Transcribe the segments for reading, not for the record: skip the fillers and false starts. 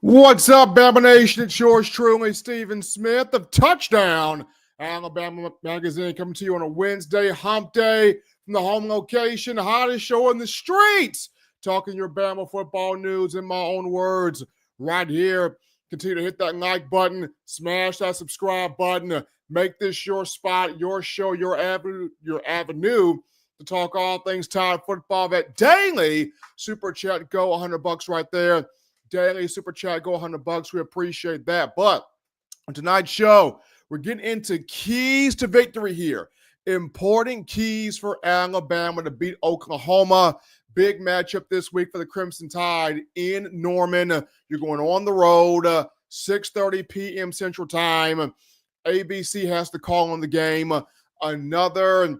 What's up, Bama Nation? It's yours truly, Stephen Smith of Touchdown Alabama Magazine, coming to you on a Wednesday, hump day from the home location, the hottest show in the streets, talking your Bama football news in my own words right here. Continue to hit that like button, smash that subscribe button, make this your spot, your show, your avenue to talk all things Tide football. That daily super chat, go $100 right there. Daily super chat, go $100. We appreciate that. But on tonight's show, we're getting into keys to victory here. Important keys for Alabama to beat Oklahoma. Big matchup this week for the Crimson Tide in Norman. You're going on the road, 6:30 p.m. Central Time. ABC has to call on the game. Another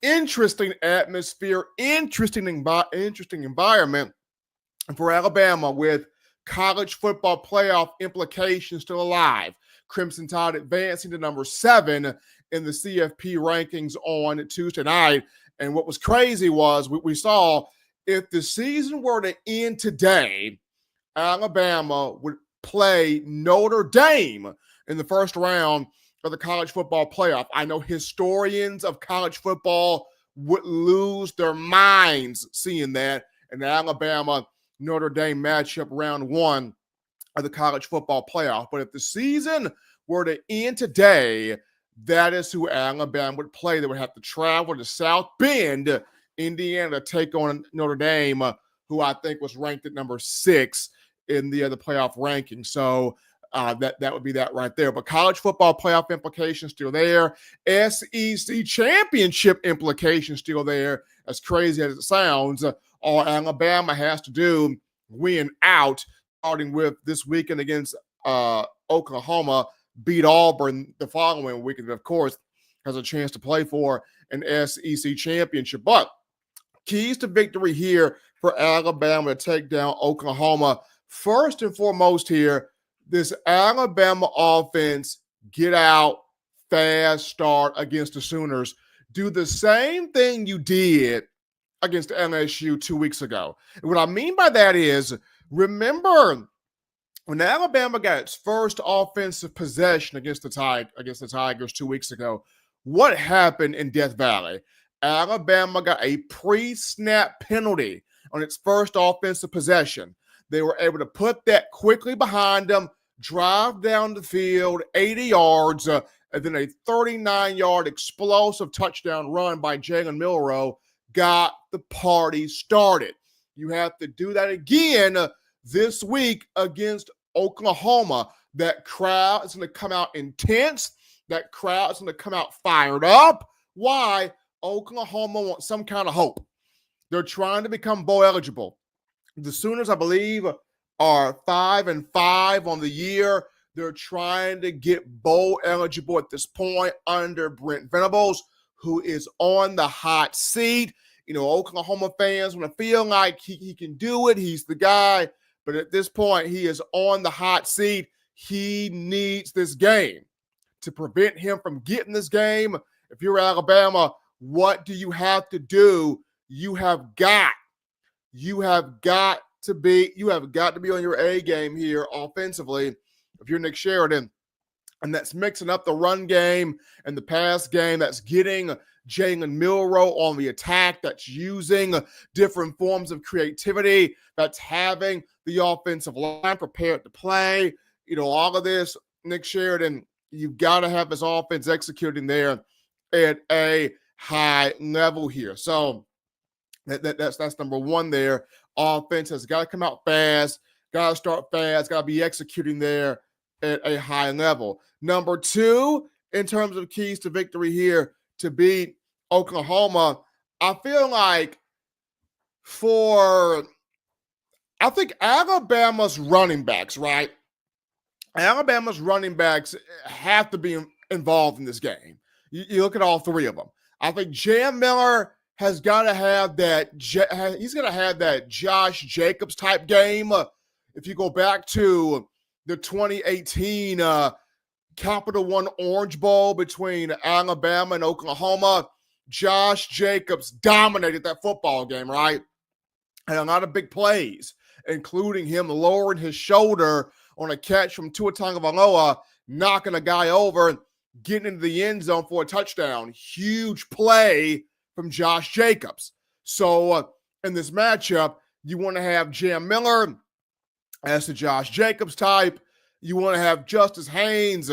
interesting atmosphere, interesting environment for Alabama with college football playoff implications still alive. Crimson Tide advancing to number 7 in the CFP rankings on Tuesday night. And what was crazy was we saw if the season were to end today, Alabama would play Notre Dame in the first round of the college football playoff. I know historians of college football would lose their minds seeing that. And Alabama Notre Dame matchup round 1 of the college football playoff. But if the season were to end today, that is who Alabama would play. They would have to travel to South Bend, Indiana, to take on Notre Dame, who I think was ranked at number 6 in the playoff ranking. So that would be that right there. But college football playoff implications still there. SEC championship implications still there. As crazy as it sounds, all Alabama has to do, win out, starting with this weekend against Oklahoma, beat Auburn the following weekend, of course, has a chance to play for an SEC championship. But keys to victory here for Alabama to take down Oklahoma. First and foremost here, this Alabama offense, get out, fast start against the Sooners. Do the same thing you did against LSU 2 weeks ago. And what I mean by that is, remember when Alabama got its first offensive possession against the Tigers 2 weeks ago, what happened in Death Valley? Alabama got a pre-snap penalty on its first offensive possession. They were able to put that quickly behind them, drive down the field 80 yards, and then a 39-yard explosive touchdown run by Jalen Milroe got the party started. You have to do that again this week against Oklahoma. That crowd is going to come out intense. That crowd is going to come out fired up. Why? Oklahoma wants some kind of hope. They're trying to become bowl eligible. The Sooners, I believe, are 5-5 on the year. They're trying to get bowl eligible at this point under Brent Venables, who is on the hot seat. You know, Oklahoma fans want to feel like he can do it. He's the guy. But at this point, he is on the hot seat. He needs this game. To prevent him from getting this game, if you're Alabama, what do you have to do? You have got to be on your A game here offensively if you're Nick Sheridan. And that's mixing up the run game and the pass game. That's getting Jalen Milroe on the attack. That's using different forms of creativity. That's having the offensive line prepared to play. You know, all of this, Nick Sheridan, you've got to have his offense executing there at a high level here. So that's number 1 there. Offense has got to come out fast, got to start fast, got to be executing there at a high level. Number 2, in terms of keys to victory here to beat Oklahoma, I feel like I think Alabama's running backs, right? Alabama's running backs have to be involved in this game. You look at all 3 of them. I think Jam Miller has got to have that. He's going to have that Josh Jacobs type game. If you go back to the 2018 Capital One Orange Bowl between Alabama and Oklahoma, Josh Jacobs dominated that football game, right? And a lot of big plays. including him lowering his shoulder on a catch from Tua Tagovailoa, knocking a guy over, getting into the end zone for a touchdown. Huge play from Josh Jacobs. So in this matchup, you want to have Jam Miller as the Josh Jacobs type. You want to have Justice Haynes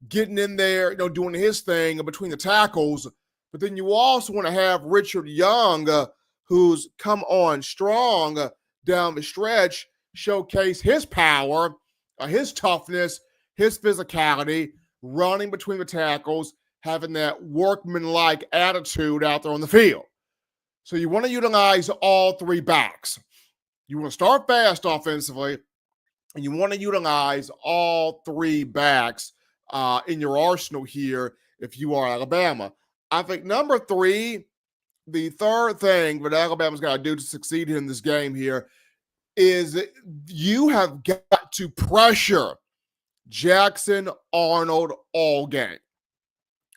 getting in there, doing his thing between the tackles. But then you also want to have Richard Young, who's come on strong down the stretch, showcase his power, his toughness, his physicality, running between the tackles, having that workman-like attitude out there on the field. So you want to utilize all three backs. You want to start fast offensively, and you want to utilize all three backs in your arsenal here if you are Alabama. I think number three, the third thing that Alabama's got to do to succeed in this game here is you have got to pressure Jackson Arnold all game.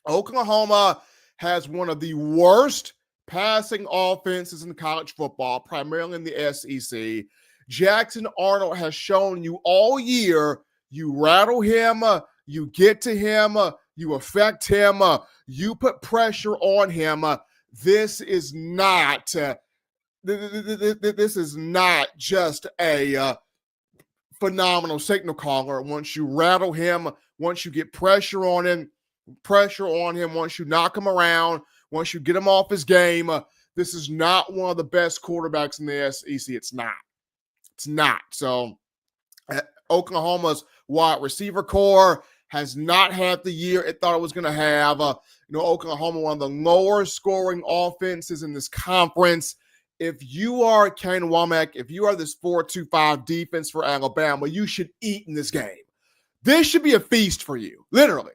Oklahoma has one of the worst passing offenses in college football, primarily in the SEC. Jackson Arnold has shown you all year, you rattle him, you get to him, you affect him, you put pressure on him. This is not just a phenomenal signal caller. Once you rattle him, once you get pressure on him, once you knock him around, once you get him off his game, this is not one of the best quarterbacks in the SEC. It's not. It's not. So Oklahoma's wide receiver core has not had the year it thought it was going to have. Oklahoma, one of the lower scoring offenses in this conference. If you are Kane Womack, if you are this 4-2-5 defense for Alabama, you should eat in this game. This should be a feast for you, literally.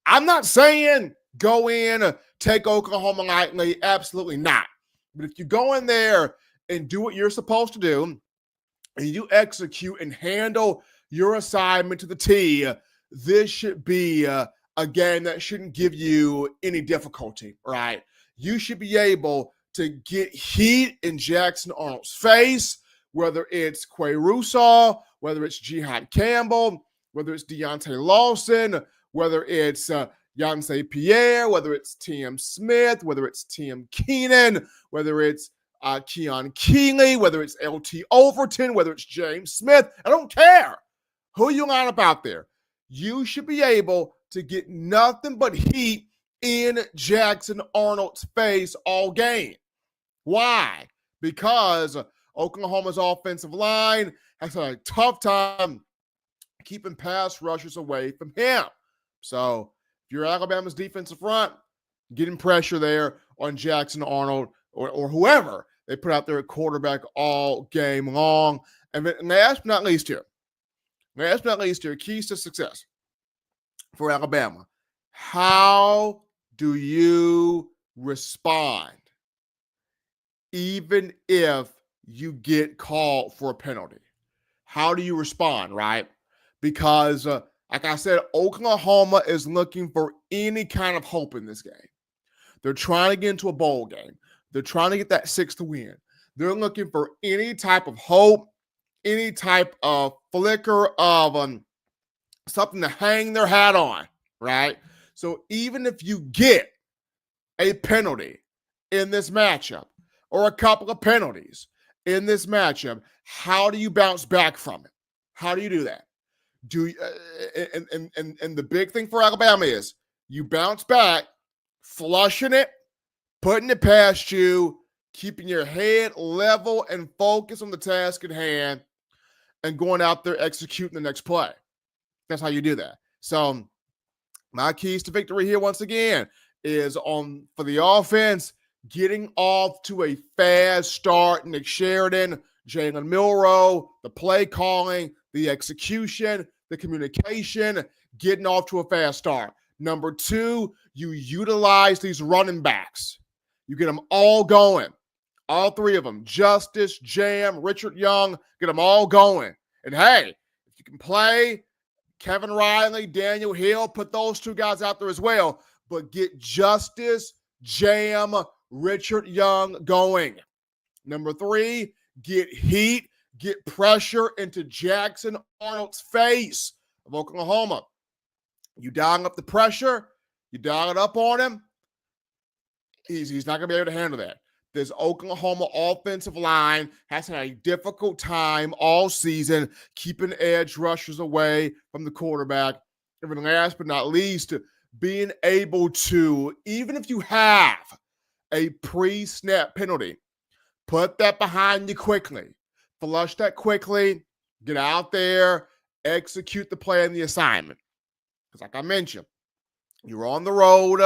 I'm not saying go in, take Oklahoma lightly. Absolutely not. But if you go in there and do what you're supposed to do, and you execute and handle your assignment to the T, this should be a game that shouldn't give you any difficulty, right? You should be able to get heat in Jackson Arnold's face, whether it's Quay Russaw, whether it's Jihad Campbell, whether it's Deontay Lawson, whether it's Yonsei Pierre, whether it's T.M. Smith, whether it's T.M. Keenan, whether it's Keon Keeley, whether it's L.T. Overton, whether it's James Smith. I don't care who you line up out there. You should be able to get nothing but heat in Jackson Arnold's face all game. Why? Because Oklahoma's offensive line has had a tough time keeping pass rushers away from him. So if you're Alabama's defensive front, getting pressure there on Jackson Arnold or whoever they put out there at quarterback all game long. And last but not least here, keys to success for Alabama. How do you respond even if you get called for a penalty? How do you respond, right? Because, like I said, Oklahoma is looking for any kind of hope in this game. They're trying to get into a bowl game. They're trying to get that sixth win. They're looking for any type of hope, any type of flicker of something to hang their hat on, right? So even if you get a penalty in this matchup or a couple of penalties in this matchup, how do you bounce back from it? How do you do that? And the big thing for Alabama is you bounce back, flushing it, putting it past you, keeping your head level and focused on the task at hand, and going out there executing the next play. That's how you do that. So my keys to victory here, once again, is for the offense, getting off to a fast start. Nick Sheridan, Jalen Milroe, the play calling, the execution, the communication, getting off to a fast start. Number two, you utilize these running backs. You get them all going. All three of them, Justice, Jam, Richard Young, get them all going. And hey, if you can play Kevin Riley, Daniel Hill, put those two guys out there as well. But get Justice, Jam, Richard Young going. Number three, get heat, get pressure into Jackson Arnold's face of Oklahoma. You dial up the pressure, you dial it up on him, he's not going to be able to handle that. This Oklahoma offensive line has had a difficult time all season keeping edge rushers away from the quarterback. And last but not least, being able to, even if you have a pre-snap penalty, put that behind you quickly. Flush that quickly. Get out there. Execute the play and the assignment. Because like I mentioned, you're on the road.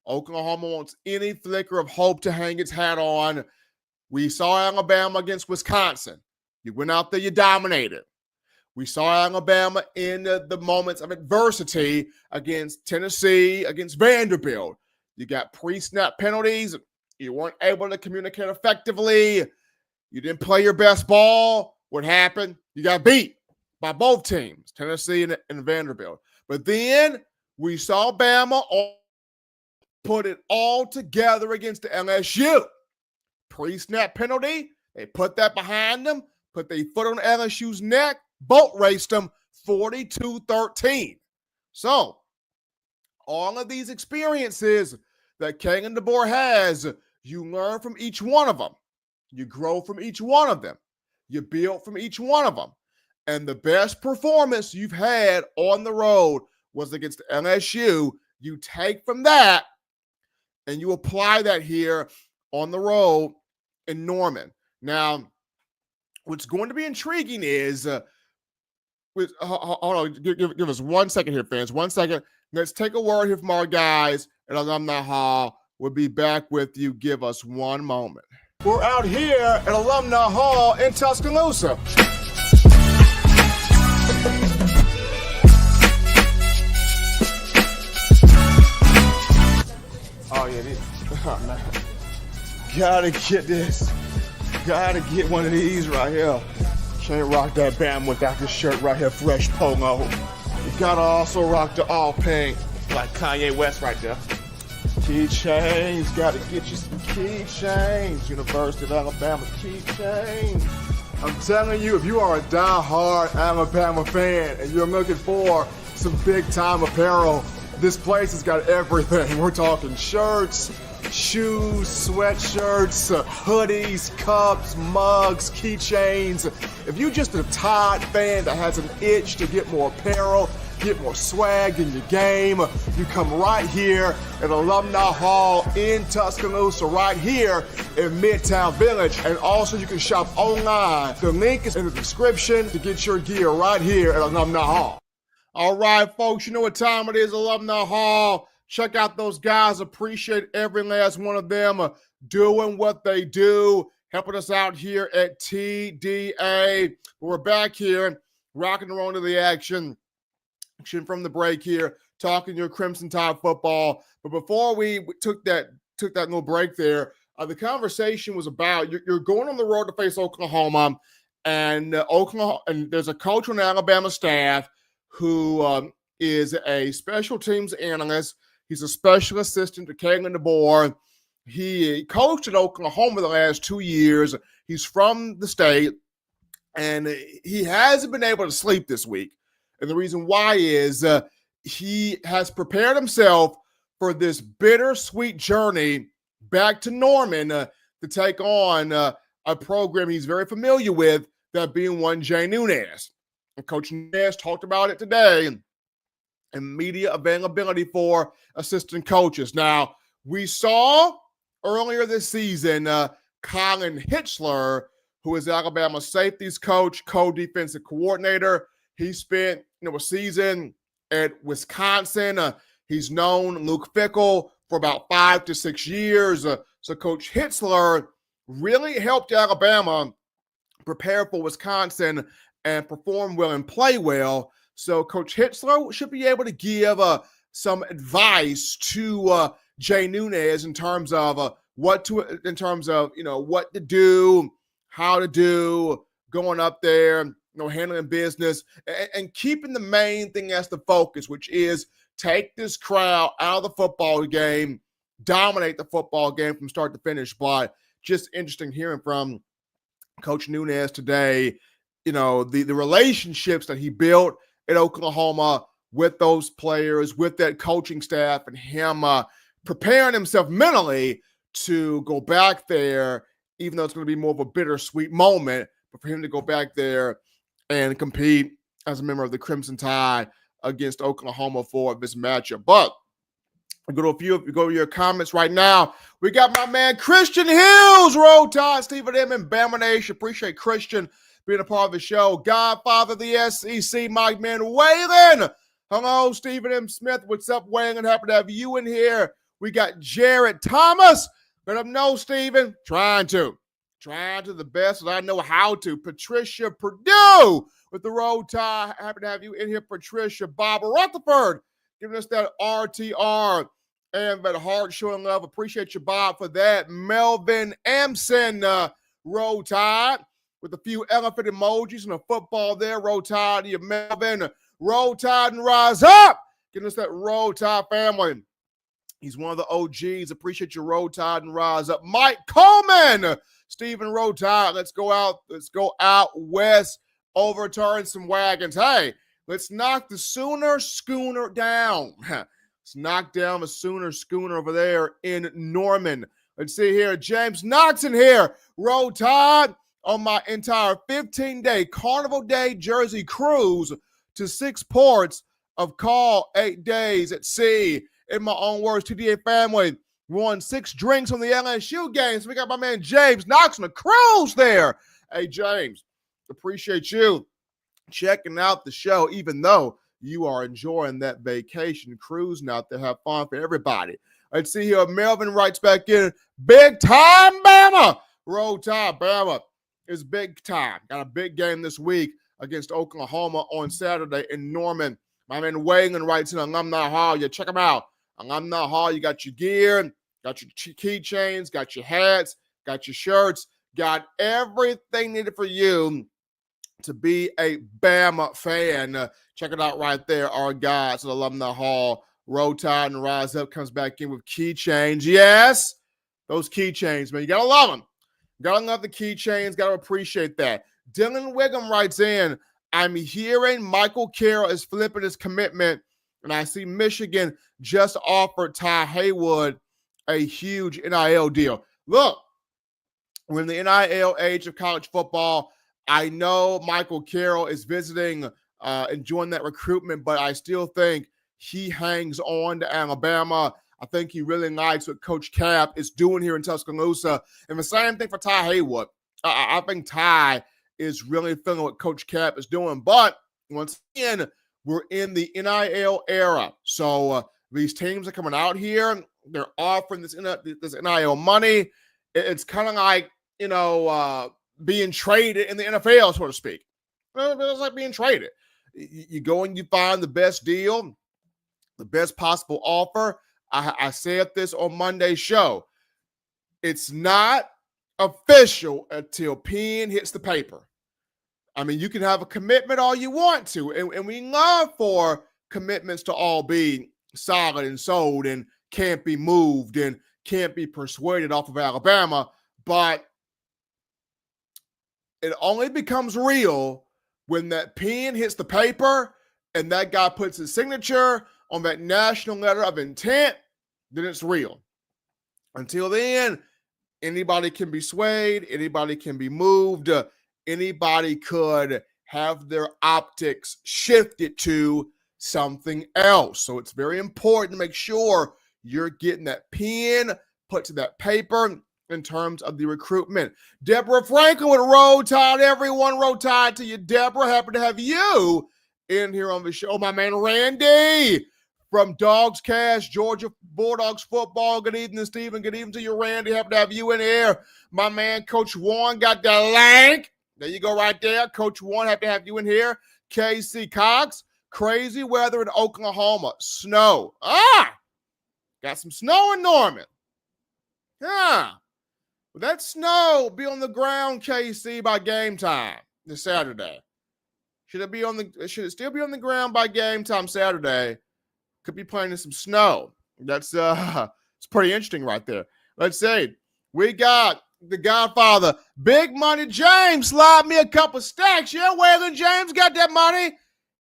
Oklahoma wants any flicker of hope to hang its hat on. We saw Alabama against Wisconsin. You went out there, you dominated. We saw Alabama in the moments of adversity against Tennessee, against Vanderbilt. You got pre-snap penalties. You weren't able to communicate effectively. You didn't play your best ball. What happened? You got beat by both teams, Tennessee and Vanderbilt. But then we saw Bama put it all together against the LSU. Pre-snap penalty, they put that behind them, put their foot on LSU's neck, boat raced them 42-13. So, all of these experiences that Kalen DeBoer has, you learn from each one of them. You grow from each one of them. You build from each one of them. And the best performance you've had on the road was against LSU. You take from that and you apply that here on the road in Norman. Now, what's going to be intriguing is, hold on, give us 1 second here, fans. 1 second. Let's take a word here from our guys at Alumni Hall. We'll be back with you. Give us one moment. We're out here at Alumni Hall in Tuscaloosa. Oh, yeah, oh, man. Gotta get this. Gotta get one of these right here. Can't rock that Bama without this shirt right here, fresh polo. You gotta also rock the all pink, like Kanye West right there. Keychains, gotta get you some keychains. University of Alabama keychains. I'm telling you, if you are a die-hard Alabama fan and you're looking for some big-time apparel, this place has got everything. We're talking shirts, shoes, sweatshirts, hoodies, cups, mugs, keychains. If you're just a Tide fan that has an itch to get more apparel, get more swag in your game, you come right here at Alumni Hall in Tuscaloosa, right here in Midtown Village. And also you can shop online. The link is in the description to get your gear right here at Alumni Hall. All right, folks, you know what time it is, Alumni Hall. Check out those guys. Appreciate every last one of them doing what they do, helping us out here at TDA. We're back here, rocking and rolling to the action from the break here, talking your Crimson Tide football. But before we took that little break there, the conversation was about you're going on the road to face Oklahoma, and there's a coach on the Alabama staff who is a special teams analyst. He's a special assistant to Kalen DeBoer. He coached at Oklahoma the last 2 years. He's from the state, and he hasn't been able to sleep this week. And the reason why is he has prepared himself for this bittersweet journey back to Norman to take on a program he's very familiar with, that being one Jay Nunez. And Coach Nunez talked about it today and media availability for assistant coaches. Now, we saw earlier this season Colin Hitchler, who is Alabama safeties coach, co-defensive coordinator. He spent a season at Wisconsin. He's known Luke Fickell for about 5 to 6 years. So Coach Hitchler really helped Alabama prepare for Wisconsin and perform well and play well. So Coach Hitchler should be able to give some advice to Jay Nunez in terms of what to do, how to do, going up there, handling business, and keeping the main thing as the focus, which is take this crowd out of the football game, dominate the football game from start to finish. But just interesting hearing from Coach Nunez today the relationships that he built in Oklahoma with those players, with that coaching staff, and him preparing himself mentally to go back there, even though it's going to be more of a bittersweet moment, but for him to go back there and compete as a member of the Crimson Tide against Oklahoma for this matchup. But go to your comments right now. We got my man Christian Hills, Roll Tide, Stephen M. and Bama Nation. Appreciate Christian being a part of the show. Godfather of the SEC, my man Waylon. Hello, Stephen M. Smith. What's up, Waylon? Happy to have you in here. We got Jared Thomas. Let him know, Stephen. Trying to the best that I know how to. Patricia Purdue with the Roll Tide. Happy to have you in here, Patricia. Bob Rutherford giving us that RTR and that heart showing love. Appreciate you, Bob, for that. Melvin Amson, Roll Tide with a few elephant emojis and a football there. Roll Tide to you, Melvin. Roll Tide and rise up. Giving us that Roll Tide family. He's one of the OGs. Appreciate your Roll Tide and rise up. Mike Coleman, Stephen Roll Tide. Let's go out west, overturn some wagons. Hey, let's knock the Sooner Schooner down. Let's knock down the Sooner Schooner over there in Norman. Let's see here. James Knox in here. Roll Tide on my entire 15-day Carnival Day Jersey cruise to 6 ports of call, 8 days at sea. In my own words, TDA family won 6 drinks on the LSU games. We got my man James Knox on the cruise there. Hey, James, appreciate you checking out the show, even though you are enjoying that vacation cruising out there. Have fun for everybody. Let's see here. Melvin writes back in, big time Bama. Roll Tide, Bama is big time. Got a big game this week against Oklahoma on Saturday in Norman. My man Waylon writes in Alumni Hall. Yeah, check them out. Alumni Hall, you got your gear, got your keychains, got your hats, got your shirts, got everything needed for you to be a Bama fan. Check it out right there. Our guys at Alumni Hall. Roll Tide and Rise Up comes back in with keychains. Yes, those keychains, man. You got to love them. Got to love the keychains. Got to appreciate that. Dylan Wiggum writes in, I'm hearing Michael Carroll is flipping his commitment, and I see Michigan just offered Ty Haywood a huge NIL deal. Look, we're in the NIL age of college football. I know Michael Carroll is visiting, enjoying that recruitment, but I still think he hangs on to Alabama. I think he really likes what Coach Cap is doing here in Tuscaloosa. And the same thing for Ty Haywood. I think Ty is really feeling what Coach Cap is doing. But once again, we're in the NIL era. So these teams are coming out here. They're offering this NIL money. It's kind of like, being traded in the NFL, so to speak. It's like being traded. You go and you find the best deal, the best possible offer. I said this on Monday's show. It's not official until pen hits the paper. I mean, you can have a commitment all you want to, and we love for commitments to all be solid and sold and can't be moved and can't be persuaded off of Alabama, but it only becomes real when that pen hits the paper and that guy puts his signature on that national letter of intent, then it's real. Until then, anybody can be swayed, anybody can be moved, anybody could have their optics shifted to something else. So it's very important to make sure you're getting that pen put to that paper in terms of the recruitment. Deborah Franklin with Roll Tide, everyone. Roll Tide to you, Deborah. Happy to have you in here on the show. My man Randy from Dogs Cast, Georgia Bulldogs football. Good evening, Stephen. Good evening to you, Randy. Happy to have you in here. My man, Coach Warren, got the link. There you go right there. Coach Warren, happy to have you in here. KC Cox, crazy weather in Oklahoma. Snow. Got some snow in Norman. Will that snow be on the ground, KC, by game time this Saturday? Should it still be on the ground by game time Saturday? Could be playing in some snow. That's it's pretty interesting right there. Let's see. We got the Godfather, Big Money James, slide me a couple stacks. Yeah, Waylon James got that money.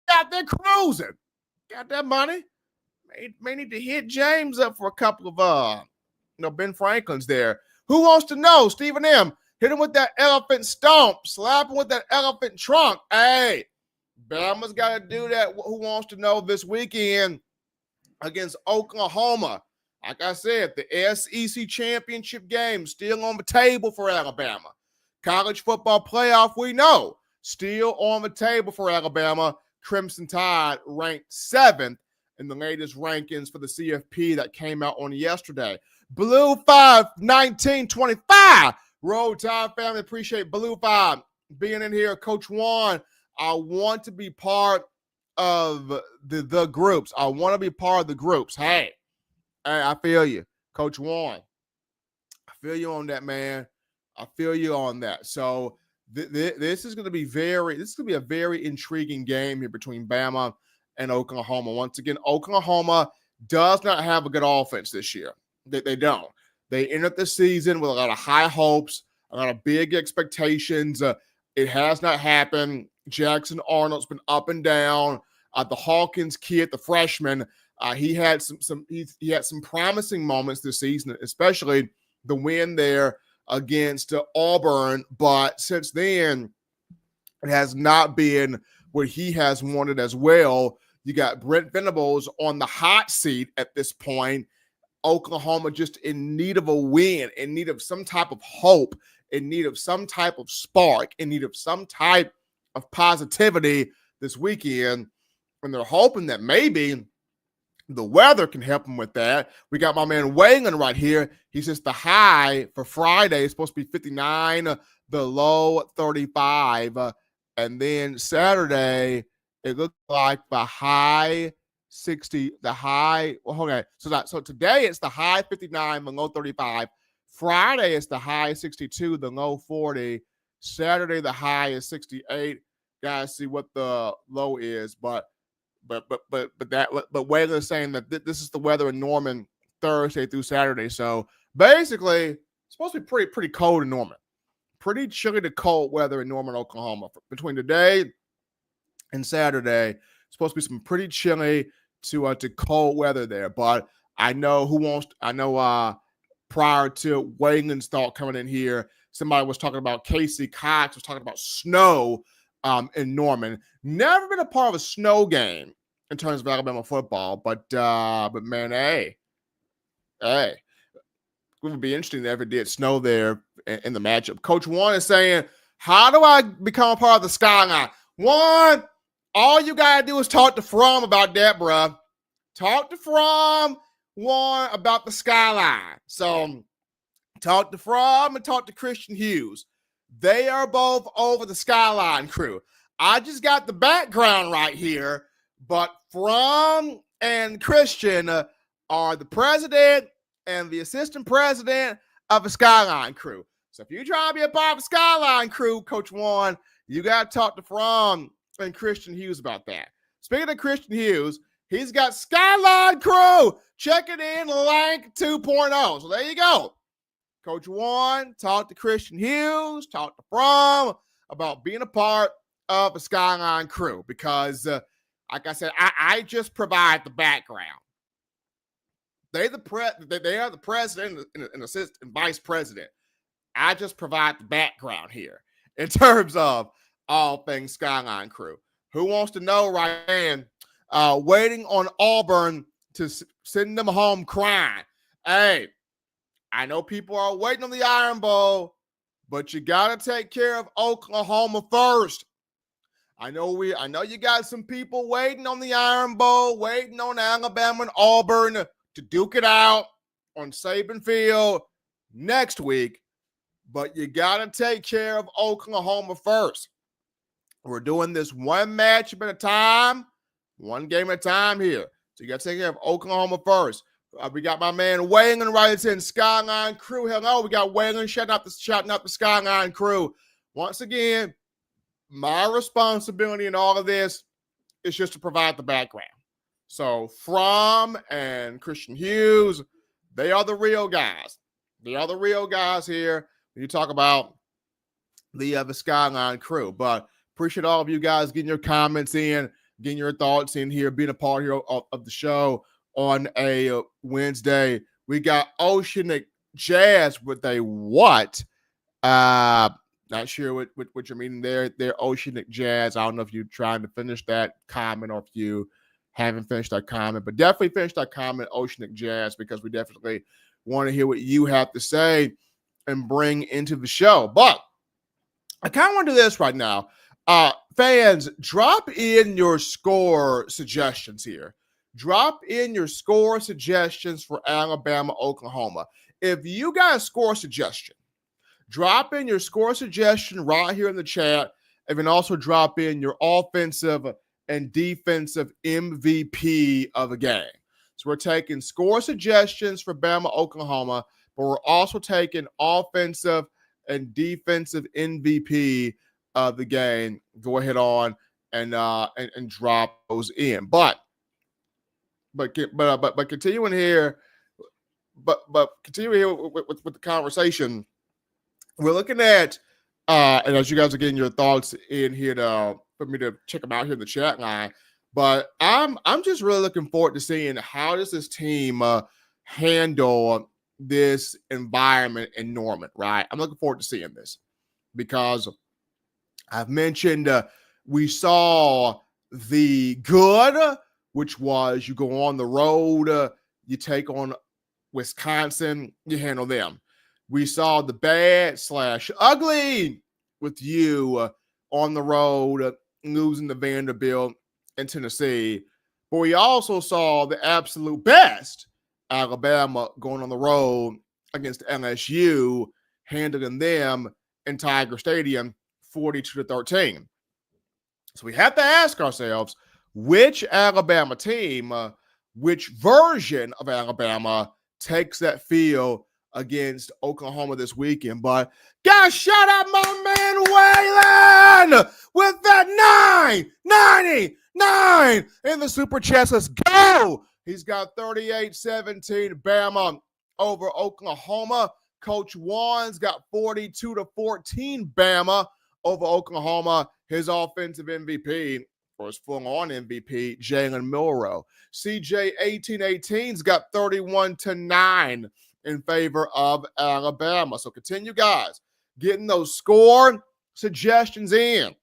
Got there cruising. Got that money. May need to hit James up for a couple of Ben Franklin's there. Who wants to know? Stephen M. Hit him with that elephant stomp. Slap him with that elephant trunk. Hey, Bama's got to do that. Who wants to know this weekend against Oklahoma? Like I said, the SEC championship game still on the table for Alabama. College football playoff, we know, still on the table for Alabama. Crimson Tide ranked 7th in the latest rankings for the CFP that came out on yesterday. Blue 5, 1925. Roll Tide family, appreciate Blue 5 being in here. Coach Juan, I want to be part of the groups. I want to be part of the groups. Hey, I feel you, Coach Juan. I feel you on that, man. I feel you on that. So this is going to be a very intriguing game here between Bama and Oklahoma. Once again, Oklahoma does not have a good offense this year. They don't. They entered the season with a lot of high hopes, a lot of big expectations. It has not happened. Jackson Arnold's been up and down. The Hawkins kid, the freshman, he had some promising moments this season, especially the win there against Auburn. But since then, it has not been what he has wanted as well. You got Brent Venables on the hot seat at this point. Oklahoma just in need of a win, in need of some type of hope, in need of some type of spark, in need of some type of positivity this weekend. And they're hoping that maybe the weather can help them with that. We got my man Waylon right here. He says the high for Friday is supposed to be 59, the low 35. And then Saturday, it looks like the high 60, the high, well, okay. So today it's the high 59, the low 35. Friday it's the high 62, the low 40. Saturday the high is 68. Guys, see what the low is, but Waylon is saying that this is the weather in Norman Thursday through Saturday. So basically, it's supposed to be pretty cold in Norman. Pretty chilly to cold weather in Norman, Oklahoma. Between today and Saturday, it's supposed to be some pretty chilly to cold weather there. But I know prior to Waylon's thought coming in here, somebody was talking about Casey Cox was talking about snow in Norman. Never been a part of a snow game in terms of Alabama football, but man, hey, it would be interesting if it did snow there in the matchup. Coach Juan is saying, how do I become a part of the skyline? One, all you gotta do is talk to Fromm about that, bruh. Talk to Fromm, one, about the skyline. So talk to Fromm and talk to Christian Hughes. They are both over the Skyline crew. I just got the background right here, but Fromm and Christian are the president and the assistant president of the Skyline crew. So if you try to be a part of the Skyline crew, Coach Juan, you got to talk to Fromm and Christian Hughes about that. Speaking of Christian Hughes, he's got Skyline crew checking in Lank 2.0. So there you go. Coach Juan talked to Christian Hughes, talked to Fromm about being a part of the Skyline crew because, like I said, I just provide the background. They are the president and assistant and vice president. I just provide the background here in terms of all things Skyline crew. Who wants to know right now? Waiting on Auburn to send them home crying. Hey, I know people are waiting on the Iron Bowl, but you got to take care of Oklahoma first. I know you got some people waiting on the Iron Bowl, waiting on Alabama and Auburn to duke it out on Saban Field next week, but you got to take care of Oklahoma first. We're doing this one matchup at a time, one game at a time here. So you got to take care of Oklahoma first. We got my man Waylon right in Skyline crew. Hello, we got Waylon shouting out the Skyline crew. Once again, my responsibility in all of this is just to provide the background. So Fromm and Christian Hughes, they are the real guys. They are the real guys here. You talk about the Skyline crew. But appreciate all of you guys getting your comments in, getting your thoughts in here, being a part here of the show on a Wednesday. We got Oceanic Jazz with a what? Not sure what you're meaning there. They're Oceanic Jazz. I don't know if you're trying to finish that comment or if you haven't finished that comment, but definitely finish that comment, Oceanic Jazz, because we definitely want to hear what you have to say and bring into the show. But I kind of want to do this right now. Fans, drop in your score suggestions here. Drop in your score suggestions for Alabama, Oklahoma. If you got a score suggestion, drop in your score suggestion right here in the chat. And then also drop in your offensive and defensive MVP of the game. So we're taking score suggestions for Bama, Oklahoma, but we're also taking offensive and defensive MVP of the game. Go ahead on and drop those in. But continuing here, but continuing here with the conversation, we're looking at and as you guys are getting your thoughts in here for me to check them out here in the chat line. But I'm just really looking forward to seeing how does this team handle this environment in Norman, right? I'm looking forward to seeing this because I've mentioned we saw the good, which was you go on the road, you take on Wisconsin, you handle them. We saw the bad / ugly with you on the road, losing to Vanderbilt and Tennessee. But we also saw the absolute best, Alabama going on the road against LSU, handling them in Tiger Stadium 42-13. So we have to ask ourselves, which Alabama team, which version of Alabama takes that field against Oklahoma this weekend? But guys, shout out my man Waylon with that 999 in the super chats. Let's go. He's got 38-17 Bama over Oklahoma. Coach Juan's got 42-14 Bama over Oklahoma. His offensive MVP, or his full-on MVP, Jalen Milroe. CJ 18-18's got 31-9 in favor of Alabama. So continue, guys, getting those score suggestions in.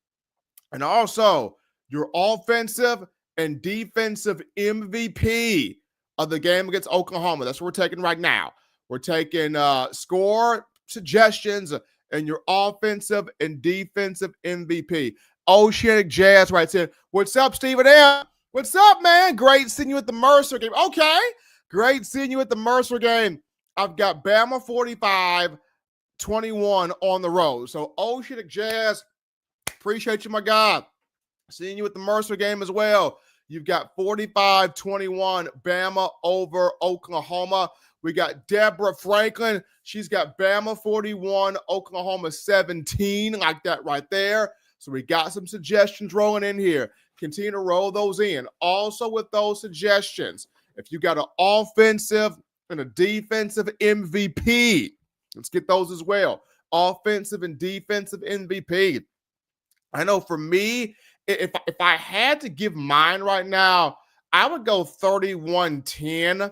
And also, your offensive and defensive MVP of the game against Oklahoma. That's what we're taking right now. We're taking score suggestions and your offensive and defensive MVP. Oceanic Jazz writes in, what's up, Stephen M? What's up, man? Great seeing you at the Mercer game. Okay. Great seeing you at the Mercer game. I've got Bama 45-21 on the road. So Oceanic Jazz, appreciate you, my guy. Seeing you at the Mercer game as well. You've got 45-21 Bama over Oklahoma. We got Deborah Franklin. She's got Bama 41, Oklahoma 17, like that right there. So we got some suggestions rolling in here. Continue to roll those in. Also with those suggestions, if you got an offensive and a defensive MVP, let's get those as well. Offensive and defensive MVP. I know for me, if I had to give mine right now, I would go 31-10.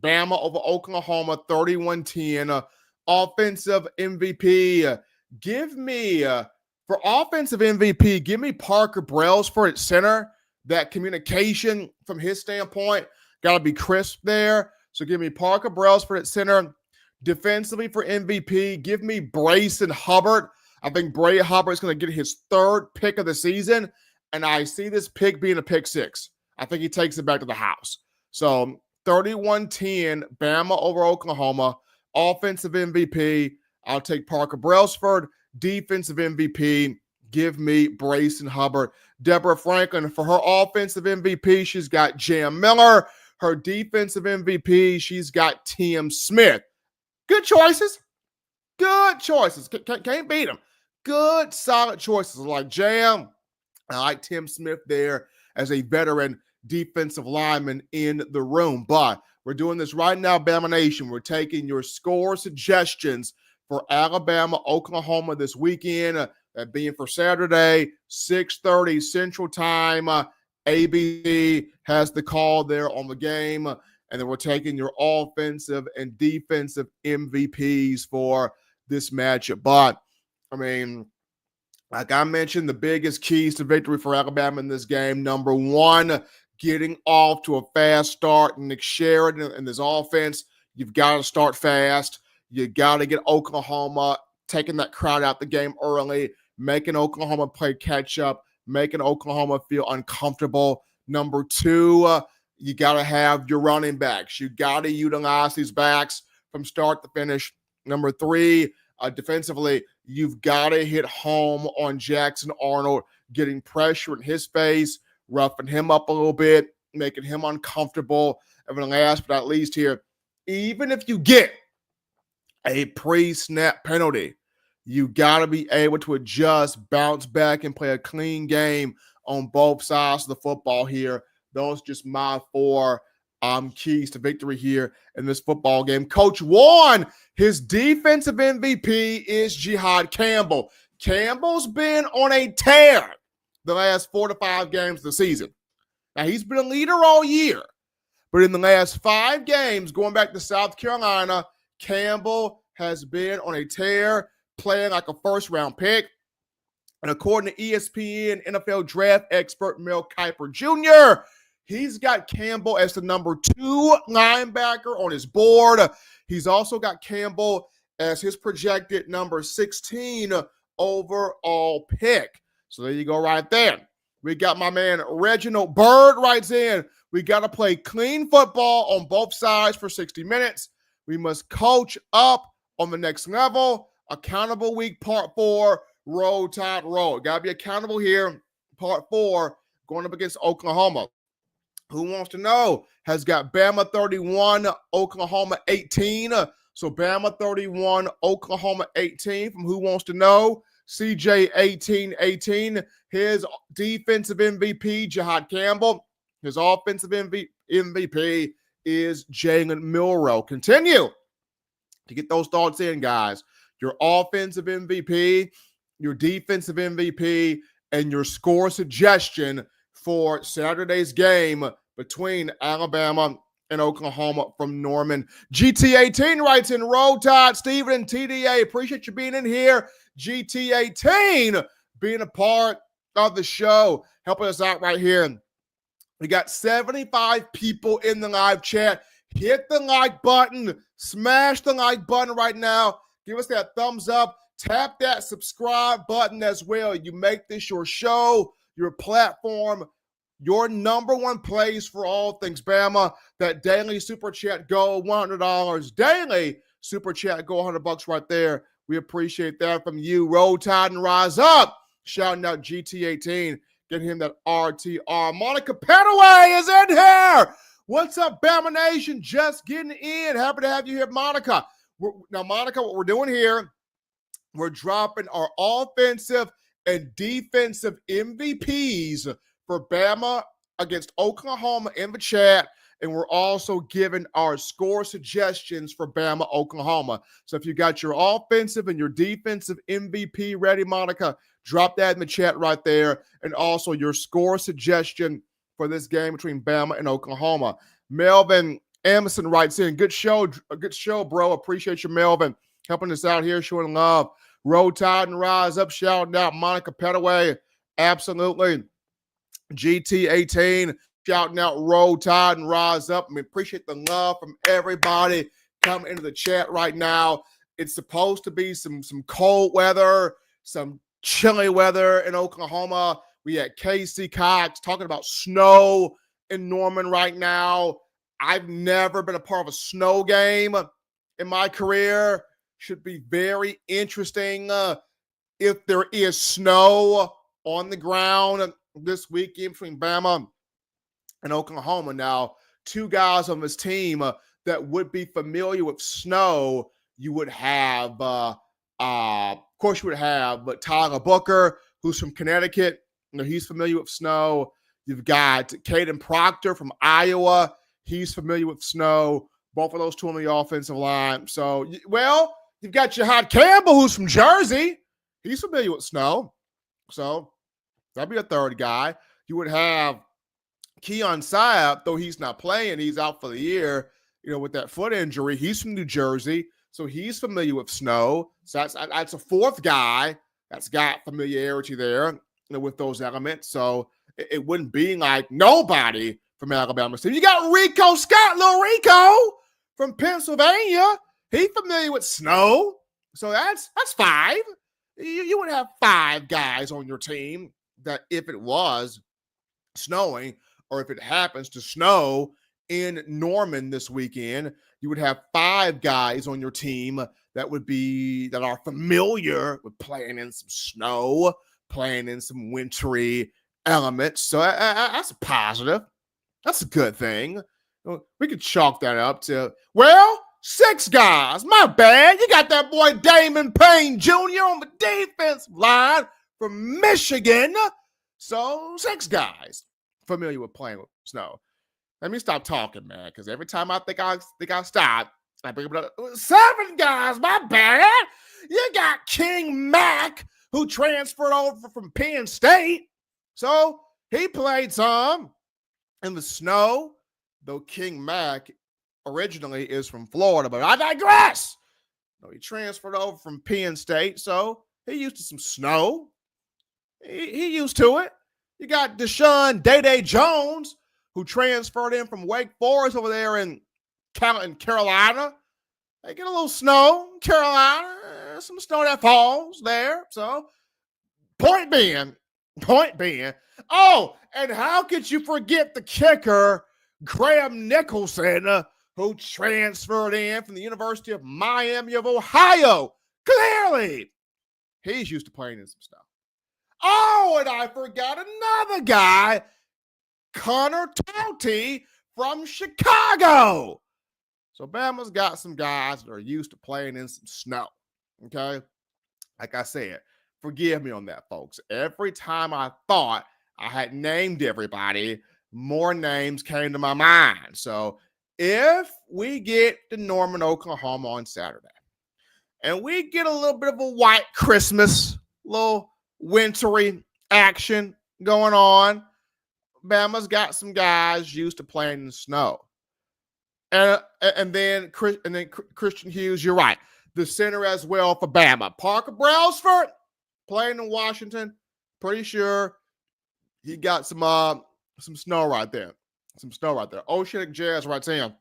Bama over Oklahoma, 31-10. Offensive MVP. Give me, for offensive MVP, give me Parker Brailsford at center. That communication from his standpoint got to be crisp there. So give me Parker Brailsford at center. Defensively for MVP, give me Brayson Hubbard. I think Bray Hubbard is going to get his third pick of the season, and I see this pick being a pick six. I think he takes it back to the house. So 31-10, Bama over Oklahoma. Offensive MVP, I'll take Parker Brailsford. Defensive MVP, give me Brayson Hubbard. Deborah Franklin, for her offensive MVP, she's got Jam Miller. Her defensive MVP, she's got Tim Smith. Good choices. Good choices. Can't beat them. Good, solid choices. I like Jam. I like Tim Smith there as a veteran defensive lineman in the room. But we're doing this right now, Bama Nation. We're taking your score suggestions for Alabama, Oklahoma this weekend. That being for Saturday, 6:30 Central Time. ABC has the call there on the game. And then we're taking your offensive and defensive MVPs for this matchup. But, I mean, like I mentioned, the biggest keys to victory for Alabama in this game, number one, getting off to a fast start. Nick Sheridan and this offense, you've got to start fast. You got to get Oklahoma taking that crowd out the game early, making Oklahoma play catch up, making Oklahoma feel uncomfortable. Number two, you got to have your running backs. You got to utilize these backs from start to finish. Number three, defensively, you've got to hit home on Jackson Arnold, getting pressure in his face, roughing him up a little bit, making him uncomfortable. And then last but not least here, even if you get a pre-snap penalty, you got to be able to adjust, bounce back, and play a clean game on both sides of the football here. Those are just my four keys to victory here in this football game. Coach Warren, his defensive MVP is Jihad Campbell. Campbell's been on a tear the last 4 to 5 games of the season. Now, he's been a leader all year, but in the last 5 games, going back to South Carolina, Campbell has been on a tear, playing like a first-round pick. And according to ESPN NFL draft expert Mel Kiper Jr., he's got Campbell as the number 2 linebacker on his board. He's also got Campbell as his projected number 16 overall pick. So there you go right there. We got my man Reginald Bird writes in, we got to play clean football on both sides for 60 minutes. We must coach up on the next level. Accountable week, part 4, roll, tide, roll. Got to be accountable here. Part 4, going up against Oklahoma. Who Wants to Know has got Bama 31, Oklahoma 18. So Bama 31, Oklahoma 18 from Who Wants to Know. CJ 18. His defensive MVP, Jihad Campbell. His offensive MVP is Jalen Milroe. Continue to get those thoughts in, guys. Your offensive MVP, your defensive MVP, and your score suggestion for Saturday's game between Alabama and Oklahoma from Norman. GT18 writes in, Roll Tide, Steven and TDA. Appreciate you being in here. GT18 being a part of the show, helping us out right here. We got 75 people in the live chat. Hit the like button. Smash the like button right now. Give us that thumbs up. Tap that subscribe button as well. You make this your show, your platform, your number one place for all things Bama. That daily super chat goal, $100. Daily super chat goal, $100 right there. We appreciate that from you. Roll Tide and Rise Up. Shouting out GT18. Get him that RTR. Monica Petaway is in here. What's up, Bama Nation? Just getting in. Happy to have you here, Monica. Now, Monica, what we're doing here, we're dropping our offensive and defensive MVPs for Bama against Oklahoma in the chat, and we're also giving our score suggestions for Bama, Oklahoma. So if you got your offensive and your defensive MVP ready, Monica, drop that in the chat right there, and also your score suggestion for this game between Bama and Oklahoma. Melvin Emerson writes in, good show, bro. Appreciate you, Melvin, helping us out here, showing love. Roll Tide and Rise Up, shouting out Monica Petaway. Absolutely. GT18, shouting out Roll Tide and Rise Up. We appreciate the love from everybody coming into the chat right now. It's supposed to be some cold weather, some chilly weather in Oklahoma. We had Casey Cox talking about snow in Norman right now. I've never been a part of a snow game in my career. Should be very interesting if there is snow on the ground this weekend between Bama and Oklahoma. Now, 2 guys on this team that would be familiar with snow, you would have, of course, you would have, but Tyler Booker, who's from Connecticut. You know, he's familiar with snow. You've got Caden Proctor from Iowa. He's familiar with snow. Both of those 2 on the offensive line. So, well, You've got Jihad Campbell, who's from Jersey. He's familiar with snow. So that'd be a third guy. You would have Keon Saab, though he's not playing, he's out for the year, with that foot injury. He's from New Jersey, so he's familiar with snow. So that's a fourth guy that's got familiarity there, with those elements. So it wouldn't be like nobody from Alabama State. You got Rico Scott, little Rico from Pennsylvania. He's familiar with snow. So that's five. You would have five guys on your team that if it was snowing or if it happens to snow in Norman this weekend, you would have five guys on your team that are familiar with playing in some snow, playing in some wintry elements. So that's a positive. That's a good thing. We could chalk that up to, six guys. My bad. You got that boy Damon Payne Jr. on the defensive line from Michigan. So 6 guys familiar with playing with snow. Let me stop talking, man, because every time I think I stop, I bring up 7 guys. My bad. You got King Mack, who transferred over from Penn State. So he played some in the snow, though King Mack originally is from Florida, but I digress. No, he transferred over from Penn State, so he used to some snow. He used to it. You got Deshaun Day Jones, who transferred in from Wake Forest over there in Carolina. They get a little snow in Carolina, some snow that falls there. So, point being. Oh, and how could you forget the kicker, Graham Nicholson, who transferred in from the University of Miami of Ohio? Clearly, he's used to playing in some snow. Oh, and I forgot another guy, Connor Tauti from Chicago. So Bama's got some guys that are used to playing in some snow, okay? Like I said, forgive me on that, folks. Every time I thought I had named everybody, more names came to my mind. So if we get to Norman, Oklahoma on Saturday, and we get a little bit of a white Christmas, little wintry action going on, Bama's got some guys used to playing in the snow. And then Christian Hughes, you're right. The center as well for Bama. Parker Brailsford playing in Washington. Pretty sure he got some snow right there. Oceanic Jazz right there.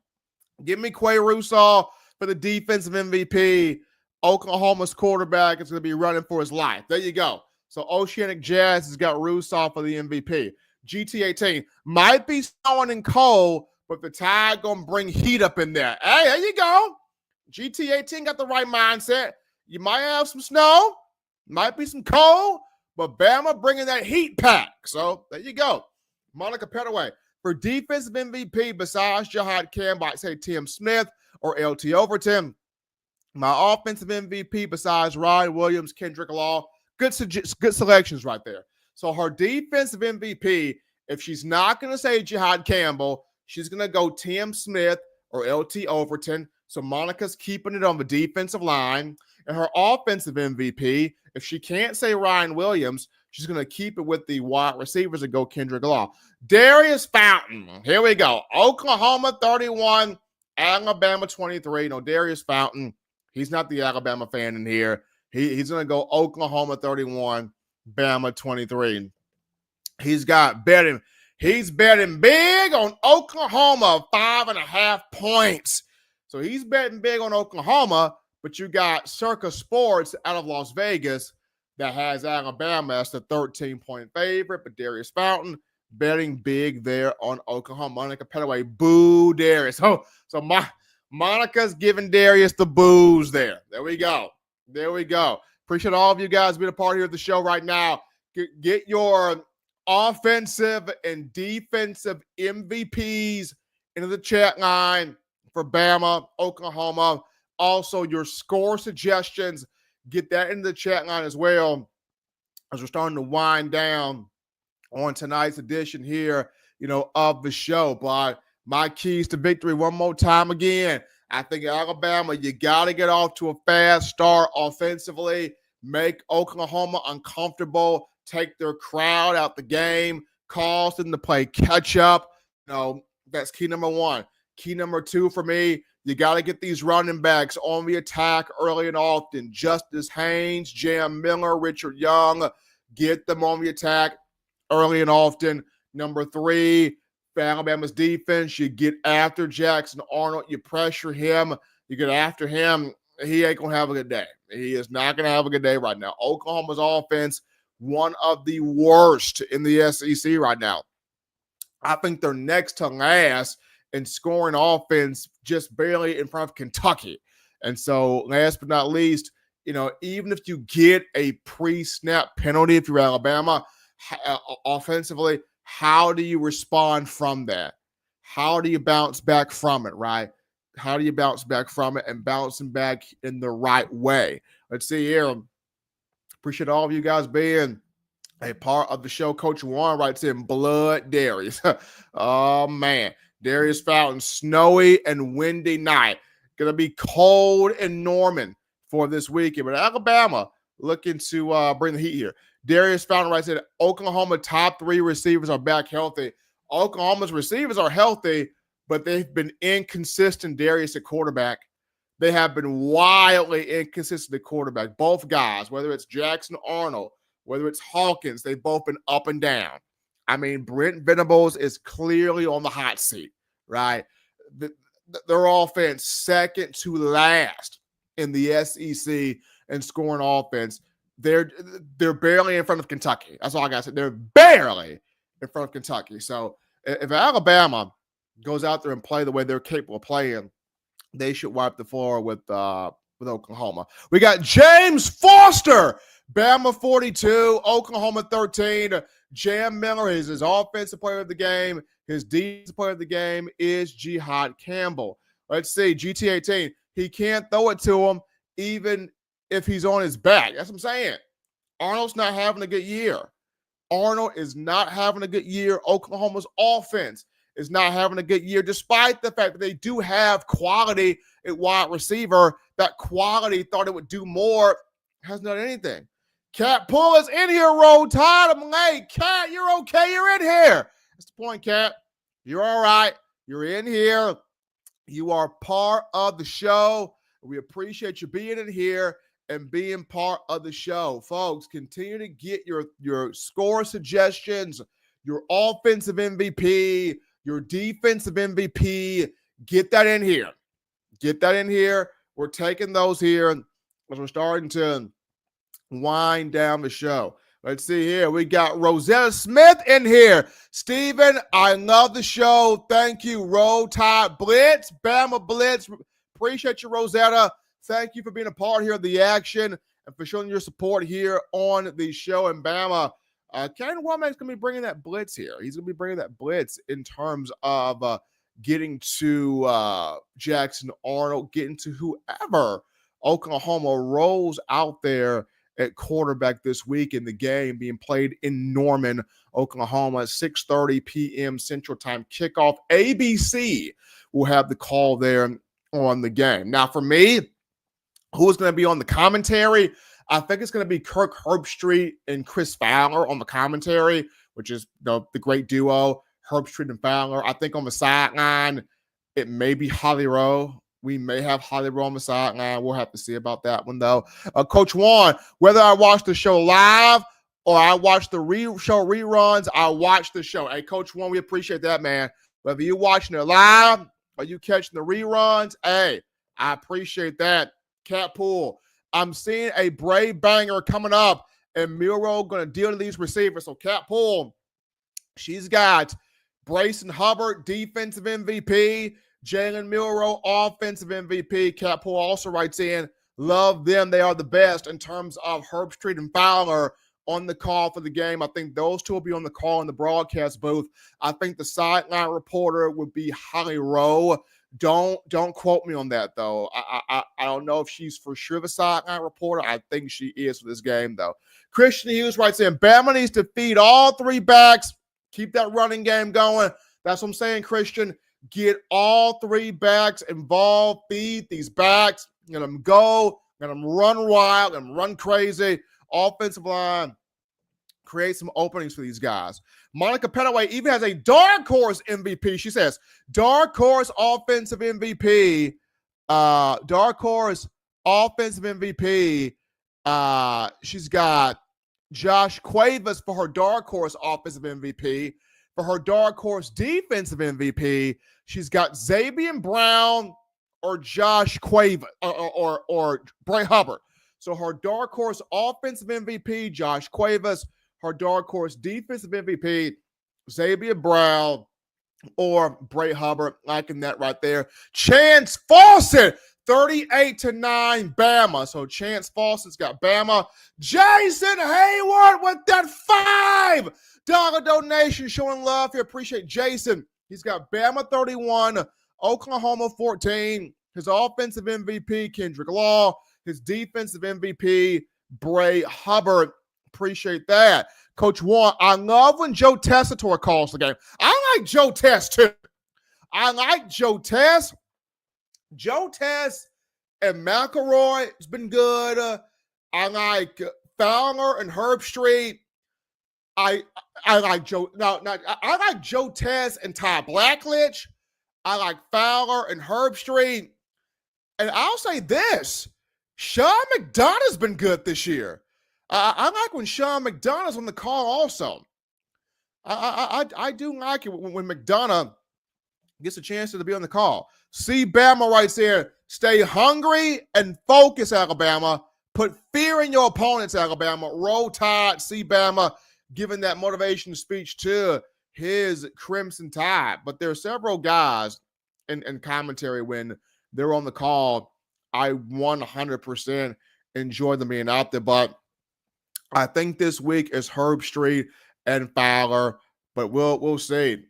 Give me Quay Russaw for the defensive MVP. Oklahoma's quarterback is going to be running for his life. There you go. So Oceanic Jazz has got Russaw for the MVP. GT18 might be snowing and cold, but the Tide going to bring heat up in there. Hey, there you go. GT18 got the right mindset. You might have some snow, might be some cold, but Bama bringing that heat pack. So there you go. Monica Petaway. For defensive MVP, besides Jihad Campbell, I'd say Tim Smith or LT Overton. My offensive MVP, besides Ryan Williams, Kendrick Law, good selections right there. So her defensive MVP, if she's not going to say Jihad Campbell, she's going to go Tim Smith or LT Overton. So Monica's keeping it on the defensive line. And her offensive MVP, if she can't say Ryan Williams, she's going to keep it with the wide receivers and go Kendrick Law. Darius Fountain. Here we go. Oklahoma 31, Alabama 23. No, Darius Fountain. He's not the Alabama fan in here. He's going to go Oklahoma 31, Bama 23. He's betting big on Oklahoma, 5.5 points. So he's betting big on Oklahoma, but you got Circa Sports out of Las Vegas that has Alabama as the 13-point favorite, but Darius Fountain betting big there on Oklahoma. Monica Petaway, boo Darius. So Monica's giving Darius the boos there. There we go. Appreciate all of you guys being a part here of the show right now. Get your offensive and defensive MVPs into the chat line for Bama, Oklahoma. Also, your score suggestions, get that into the chat line as well, as we're starting to wind down on tonight's edition here, of the show. But my keys to victory one more time again. I think Alabama, you got to get off to a fast start offensively, make Oklahoma uncomfortable, take their crowd out the game, cause them to play catch up. That's key number one. Key number two for me, you got to get these running backs on the attack early and often. Justice Haynes, Jam Miller, Richard Young, get them on the attack early and often. Number three, for Alabama's defense, you get after Jackson Arnold, you pressure him, you get after him, he ain't going to have a good day. He is not going to have a good day right now. Oklahoma's offense, one of the worst in the SEC right now. I think they're next to last in scoring offense, just barely in front of Kentucky. And so, last but not least, even if you get a pre-snap penalty, if you're Alabama, offensively, how do you respond from that? How do you bounce back from it, right? How do you bounce back from it and bouncing back in the right way? Let's see here. Appreciate all of you guys being a part of the show. Coach Warren writes in, blood Darius. Oh, man. Darius Fountain, snowy and windy night. Going to be cold in Norman for this weekend. But Alabama looking to bring the heat here. Darius Fountain writes in, Oklahoma top 3 receivers are back healthy. Oklahoma's receivers are healthy, but they've been inconsistent, Darius, at quarterback. They have been wildly inconsistent at quarterback. Both guys, whether it's Jackson Arnold, whether it's Hawkins, they've both been up and down. I mean, Brent Venables is clearly on the hot seat, right? Their offense second to last in the SEC in scoring offense. They're barely in front of Kentucky. That's all I got to say. They're barely in front of Kentucky. So if Alabama goes out there and play the way they're capable of playing, they should wipe the floor with Oklahoma. We got James Foster, Bama 42, Oklahoma 13. Jam Miller is his offensive player of the game. His defensive player of the game is Jihad Campbell. Let's see, GT18. He can't throw it to him even if he's on his back. That's what I'm saying. Arnold's not having a good year. Arnold is not having a good year. Oklahoma's offense is not having a good year, despite the fact that they do have quality at wide receiver. That quality thought it would do more, hasn't done anything. Cat, pull us in here, Roll Tide. I'm late. Cat, you're okay. You're in here. That's the point, Cat. You're all right. You're in here. You are part of the show. We appreciate you being in here and being part of the show. Folks, continue to get your score suggestions, your offensive MVP, your defensive MVP. Get that in here. Get that in here. We're taking those here as we're starting to wind down the show. Let's see here. We got Rosetta Smith in here. Steven, I love the show. Thank you. Roll Tide Blitz, Bama Blitz. Appreciate you, Rosetta. Thank you for being a part here of the action and for showing your support here on the show. And Bama, Karen Womack's going to be bringing that blitz here. He's going to be bringing that blitz in terms of getting to Jackson Arnold, getting to whoever Oklahoma rolls out there at quarterback this week in the game being played in Norman, Oklahoma, 6:30 p.m. Central Time kickoff. ABC will have the call there on the game. Now, for me, who is going to be on the commentary? I think it's going to be Kirk Herbstreit and Chris Fowler on the commentary, which is the great duo, Herbstreit and Fowler. I think on the sideline, it may be Holly Rowe. We may have Holly Rowe on the sideline. We'll have to see about that one, though. Coach Juan, whether I watch the show live or I watch the show reruns, I watch the show. Hey, Coach Juan, we appreciate that, man. Whether you're watching it live or you catching the reruns, hey, I appreciate that. Cat Pool, I'm seeing a Brave banger coming up, and Miro going to deal to these receivers. So, Cat Pool, she's got Brayson Hubbard, defensive MVP, Jalen Milroe, offensive MVP. Cat Pool also writes in, love them. They are the best in terms of Herbstreit and Fowler on the call for the game. I think those two will be on the call in the broadcast booth. I think the sideline reporter would be Holly Rowe. Don't quote me on that, though. I don't know if she's for sure the sideline reporter. I think she is for this game, though. Christian Hughes writes in, Bama needs to feed all three backs. Keep that running game going. That's what I'm saying, Christian. Get all three backs involved. Feed these backs. Let them go. Let them run wild. Let them run crazy. Offensive line, create some openings for these guys. Monica Petaway even has a dark horse MVP. She says, dark horse offensive MVP. Dark horse offensive MVP. She's got Josh Cuevas for her dark horse offensive MVP. For her dark horse defensive MVP, she's got Xavier Brown or Josh Cuevas or Bray Hubbard. So her dark horse offensive MVP, Josh Cuevas. Her dark horse defensive MVP, Xavier Brown or Bray Hubbard. Liking that right there. Chance Fawcett, 38-9 Bama. So Chance Fawcett's got Bama. Jason Hayward with that $5 donation, showing love here. Appreciate Jason. He's got Bama 31, Oklahoma 14. His offensive MVP, Kendrick Law. His defensive MVP, Bray Hubbard. Appreciate that. Coach Warren, I love when Joe Tessitore calls the game. I like Joe Tess too. I like Joe Tess. Joe Tess and McElroy has been good. I like Fowler and Herb Street. I like Joe. I like Joe Tess and Ty Blackledge. I like Fowler and Herb Street. And I'll say this: Sean McDonough's been good this year. I like when Sean McDonough's on the call also. I do like it when McDonough gets a chance to be on the call. See Bama right there. Stay hungry and focus, Alabama. Put fear in your opponents, Alabama. Roll Tide. See Bama giving that motivation speech to his Crimson Tide. But there are several guys in commentary when they're on the call. I 100% enjoy them being out there. But I think this week is Herb Street and Fowler. But we'll see.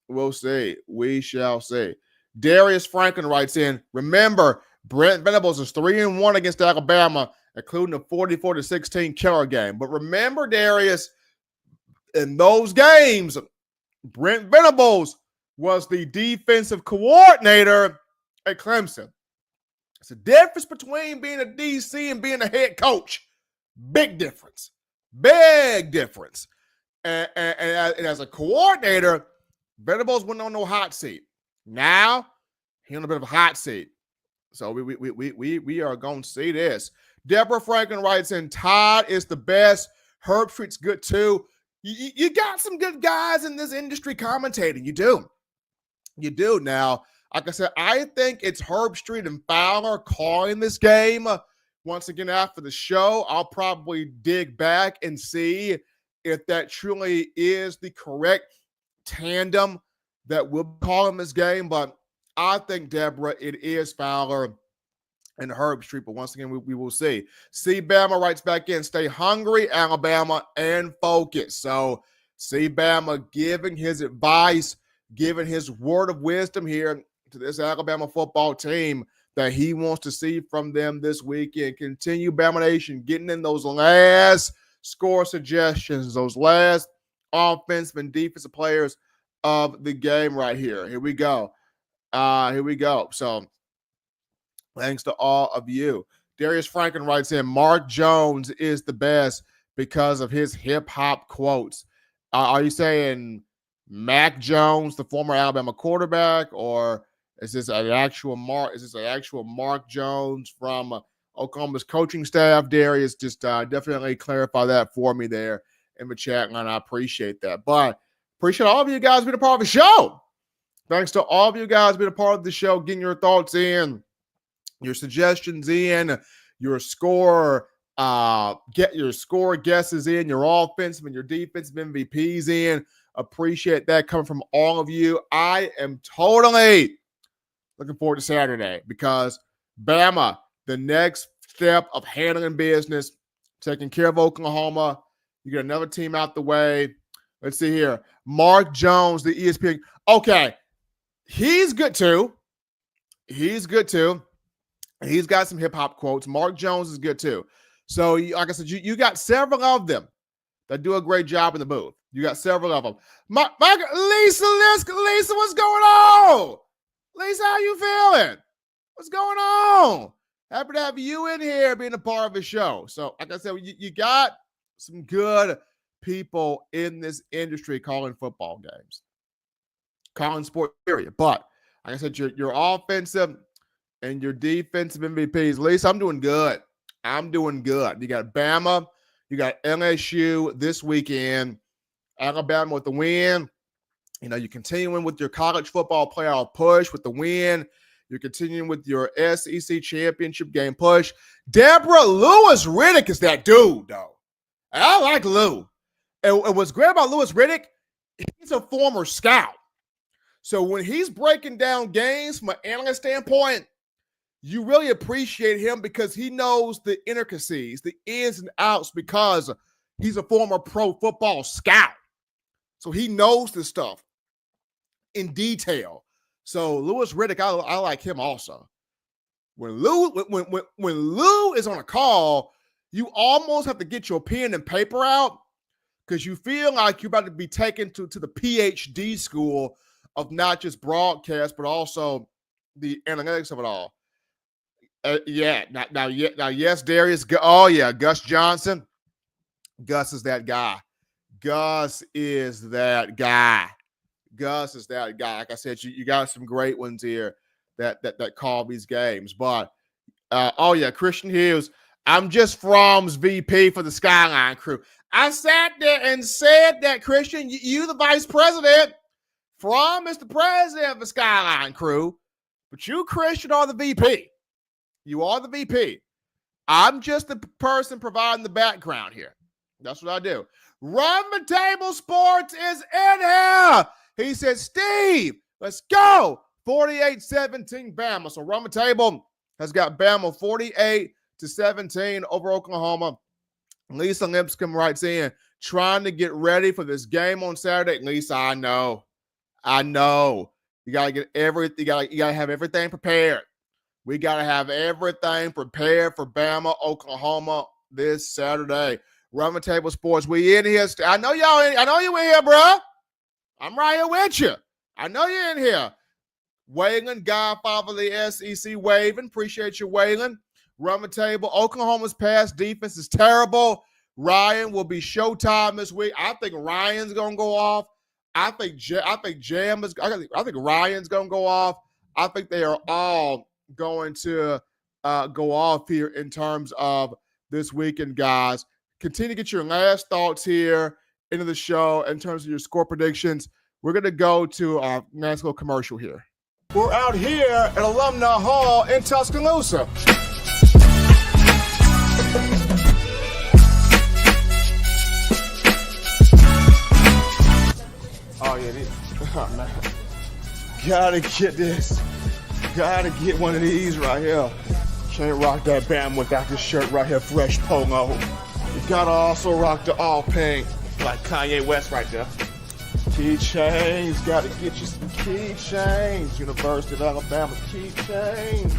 We'll see. We shall see. Darius Franklin writes in, remember, Brent Venables is 3-1 against Alabama, including a 44-16 killer game. But remember, Darius, in those games, Brent Venables was the defensive coordinator at Clemson. It's a difference between being a DC and being a head coach. Big difference. Big difference. And as a coordinator, Venables wasn't on no hot seat. Now, he's on a bit of a hot seat. So we are going to see this. Deborah Franklin writes in, Todd is the best. Herb Street's good too. You got some good guys in this industry commentating. You do. You do. Now, like I said, I think it's Herb Street and Fowler calling this game. Once again, after the show, I'll probably dig back and see if that truly is the correct tandem that will call him this game. But I think, Deborah, it is Fowler and Herb Street. But once again, we will see. See, Bama writes back in, stay hungry, Alabama, and focus. So, see Bama giving his advice, giving his word of wisdom here to this Alabama football team that he wants to see from them this weekend. Continue, Bama Nation, getting in those last score suggestions, those last offensive and defensive players of the game right here. Here we go. Here we go. So, thanks to all of you. Darius Franklin writes in, Mark Jones is the best because of his hip-hop quotes. Are you saying Mac Jones, the former Alabama quarterback, or is this an actual Mark Jones from Oklahoma's coaching staff? Darius, just definitely clarify that for me there in the chat line. I appreciate that. But appreciate all of you guys being a part of the show. Thanks to all of you guys being a part of the show, getting your thoughts in, your suggestions in, your score, get your score guesses in, your offensive and your defensive MVPs in. Appreciate that coming from all of you. I am totally looking forward to Saturday because Bama, the next step of handling business, taking care of Oklahoma. You get another team out the way. Let's see here. Mark Jones, the ESPN. Okay, he's good too. He's good too. He's got some hip-hop quotes. Mark Jones is good too. So, like I said, you got several of them that do a great job in the booth. You got several of them. Lisa, what's going on? Lisa, how you feeling? What's going on? Happy to have you in here being a part of the show. So, like I said, you got some good people in this industry calling football games, calling sport period. But like I said, your offensive and your defensive MVPs. Lisa, I'm doing good. You got Bama, you got LSU this weekend, Alabama with the win. You know, you're continuing with your college football playoff push with the win. You're continuing with your SEC championship game push. Deborah Lewis Riddick is that dude, though. I like Lou. And what's great about Lewis Riddick, he's a former scout. So when he's breaking down games from an analyst standpoint, you really appreciate him because he knows the intricacies, the ins and outs, because he's a former pro football scout. So he knows this stuff in detail. So Lewis Riddick, I like him also. When Lou is on a call, you almost have to get your pen and paper out because you feel like you're about to be taken to the PhD school of not just broadcast, but also the analytics of it all. Yes, Darius. Oh, yeah, Gus Johnson. Gus is that guy. Gus is that guy. Like I said, you got some great ones here that call these games. But, Christian Hughes. I'm just From's VP for the Skyline crew. I sat there and said that, Christian, you the vice president. From is the president of the Skyline crew. But you, Christian, are the VP. You are the VP. I'm just the person providing the background here. That's what I do. Run the Table Sports is in here. He said, Steve, let's go. 48-17 Bama. So Run the Table has got Bama 48-17 over Oklahoma. Lisa Lipscomb writes in, trying to get ready for this game on Saturday. Lisa, I know. You gotta get everything. You gotta have everything prepared. We gotta have everything prepared for Bama, Oklahoma this Saturday. Run the Table Sports. We in here. I know y'all in. I know you in here, bro. I'm right here with you. I know you're in here. Waylon, Godfather of the SEC, waving. Appreciate you, Waylon. Run the Table. Oklahoma's pass defense is terrible. Ryan will be showtime this week. I think Ryan's gonna go off. I think Ryan's gonna go off. I think they are all going to go off here in terms of this weekend, guys. Continue to get your last thoughts here into the show in terms of your score predictions. We're going to go to our nice little commercial here. We're out here at Alumni Hall in Tuscaloosa. Oh, yeah. Man. Gotta get this. Gotta get one of these right here. Can't rock that Bama without this shirt right here, fresh polo. You gotta also rock the all pink, like Kanye West right there. Keychains, gotta get you some keychains. University of Alabama keychains.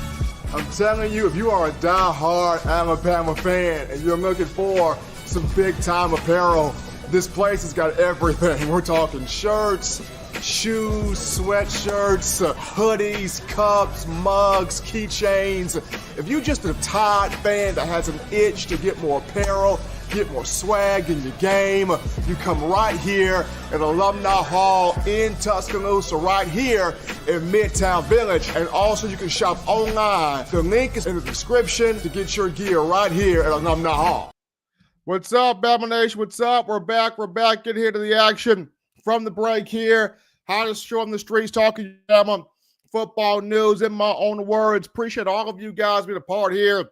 I'm telling you, if you are a die-hard Alabama fan and you're looking for some big-time apparel, this place has got everything. We're talking shirts, shoes, sweatshirts, hoodies, cups, mugs, keychains. If you're just a Tide fan that has an itch to get more apparel, get more swag in your game, you come right here at Alumni Hall in Tuscaloosa, right here in Midtown Village. And also you can shop online. The link is in the description to get your gear right here at Alumni Hall. What's up, Bama Nation? What's up? We're back. Get here to the action from the break here. Hottest show on the streets, talking Bama football news in my own words. Appreciate all of you guys being a part here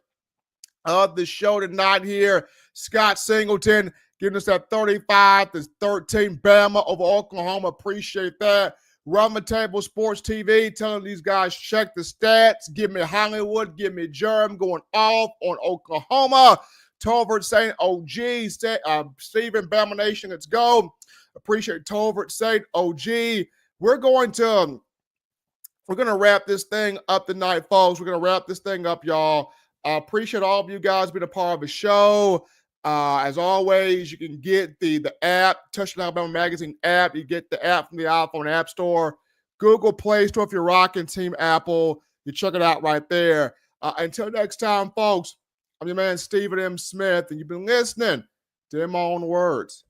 of the show tonight here. Scott Singleton giving us that 35-13 Bama over Oklahoma. Appreciate that. Run the Table Sports TV telling these guys check the stats. Give me Hollywood. Give me Jerem going off on Oklahoma. Tolbert saying OG. Stephen Bama Nation, let's go. Appreciate Tolbert saying OG. We're going to wrap this thing up tonight, folks. We're going to wrap this thing up, y'all. I appreciate all of you guys being a part of the show. As always, you can get the app, Touchdown Alabama Magazine app. You get the app from the iPhone App Store, Google Play Store if you're rocking Team Apple. You check it out right there. Until next time, folks, I'm your man, Stephen M. Smith, and you've been listening to them own words.